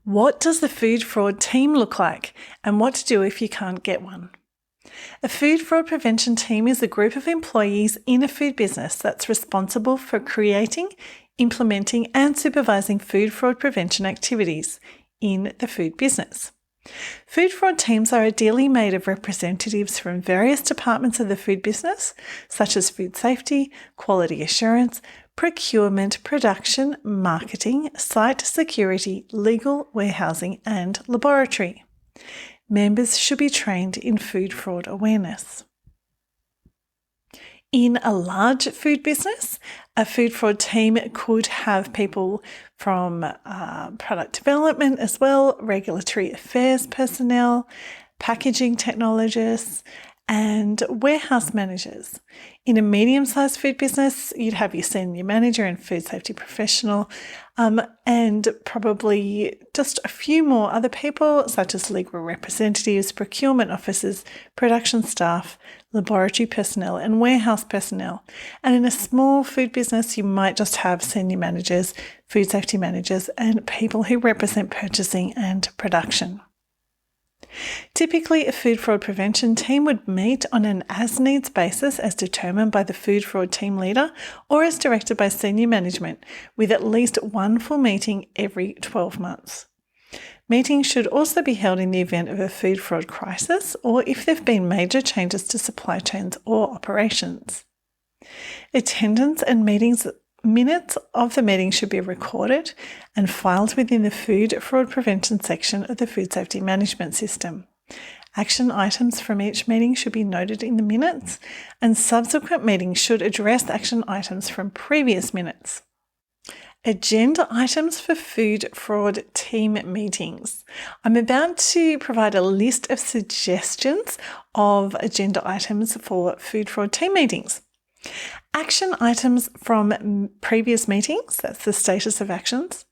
What does the food fraud team look like, and what to do if you can't get one? A food fraud prevention team is a group of employees in a food business that's responsible for creating, implementing, and supervising food fraud prevention activities in the food business. Food fraud teams are ideally made of representatives from various departments of the food business, such as food safety, quality assurance, procurement, production, marketing, site security, legal, warehousing, and laboratory. Members should be trained in food fraud awareness. In a large food business, a food fraud team could have people from product development as well, regulatory affairs personnel, packaging technologists, and warehouse managers. In a medium-sized food business, you'd have your senior manager and food safety professional, and probably just a few more other people, such as legal representatives, procurement officers, production staff, laboratory personnel, and warehouse personnel. And in a small food business, you might just have senior managers, food safety managers, and people who represent purchasing and production. Typically, a food fraud prevention team would meet on an as-needs basis as determined by the food fraud team leader or as directed by senior management, with at least one full meeting every 12 months. Meetings should also be held in the event of a food fraud crisis or if there have been major changes to supply chains or operations. Attendance and minutes of the meeting should be recorded and filed within the food fraud prevention section of the food safety management system. Action items from each meeting should be noted in the minutes, and subsequent meetings should address action items from previous minutes. Agenda items for food fraud team meetings. I'm about to provide a list of suggestions of agenda items for food fraud team meetings. Action items from previous meetings, that's the status of actions.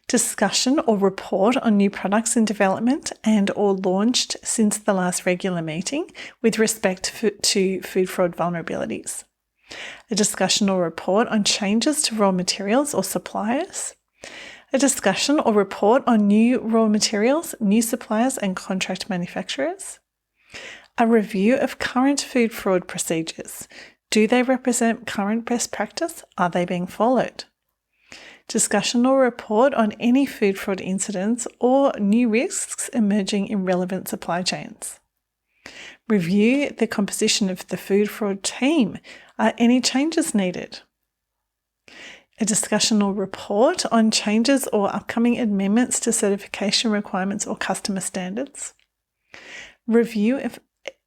Discussion or report on new products in development and or launched since the last regular meeting with respect to food fraud vulnerabilities. A discussion or report on changes to raw materials or suppliers. A discussion or report on new raw materials, new suppliers and contract manufacturers. A review of current food fraud procedures. Do they represent current best practice? Are they being followed? Discussion or report on any food fraud incidents or new risks emerging in relevant supply chains. Review the composition of the food fraud team. Are any changes needed? A discussion or report on changes or upcoming amendments to certification requirements or customer standards. Review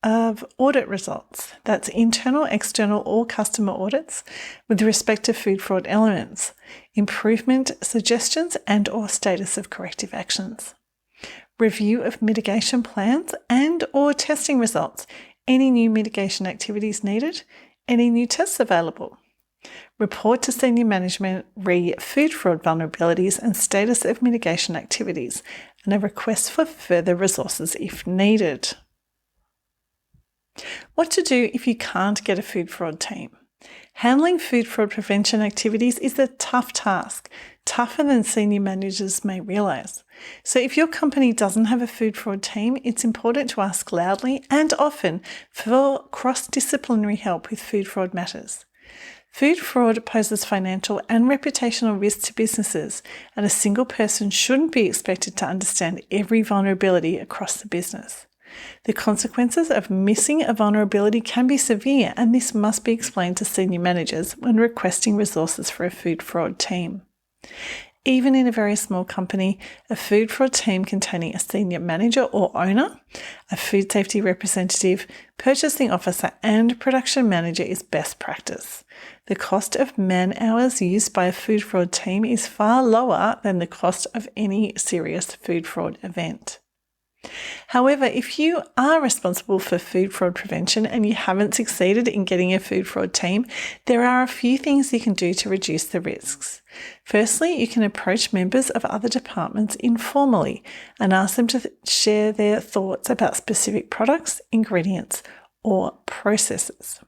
of audit results, that's internal, external, or customer audits with respect to food fraud elements, improvement suggestions and or status of corrective actions. Review of mitigation plans and or testing results, any new mitigation activities needed, any new tests available. Report to senior management re food fraud vulnerabilities and status of mitigation activities, and a request for further resources if needed. What to do if you can't get a food fraud team? Handling food fraud prevention activities is a tough task, tougher than senior managers may realise. So if your company doesn't have a food fraud team, it's important to ask loudly and often for cross-disciplinary help with food fraud matters. Food fraud poses financial and reputational risks to businesses, and a single person shouldn't be expected to understand every vulnerability across the business. The consequences of missing a vulnerability can be severe, and this must be explained to senior managers when requesting resources for a food fraud team. Even in a very small company, a food fraud team containing a senior manager or owner, a food safety representative, purchasing officer, and production manager is best practice. The cost of man-hours used by a food fraud team is far lower than the cost of any serious food fraud event. However, if you are responsible for food fraud prevention and you haven't succeeded in getting a food fraud team, there are a few things you can do to reduce the risks. Firstly, you can approach members of other departments informally and ask them to share their thoughts about specific products, ingredients, or processes.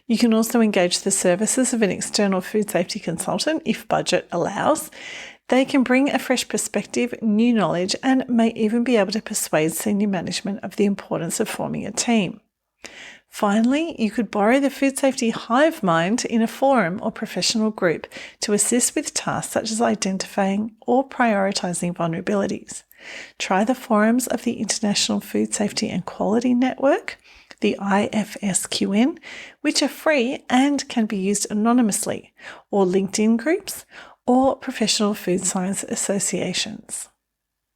You can also engage the services of an external food safety consultant if budget allows. They can bring a fresh perspective, new knowledge, and may even be able to persuade senior management of the importance of forming a team. Finally, you could borrow the food safety hive mind in a forum or professional group to assist with tasks such as identifying or prioritising vulnerabilities. Try the forums of the International Food Safety and Quality Network, the IFSQN, which are free and can be used anonymously, or LinkedIn groups, or professional food science associations.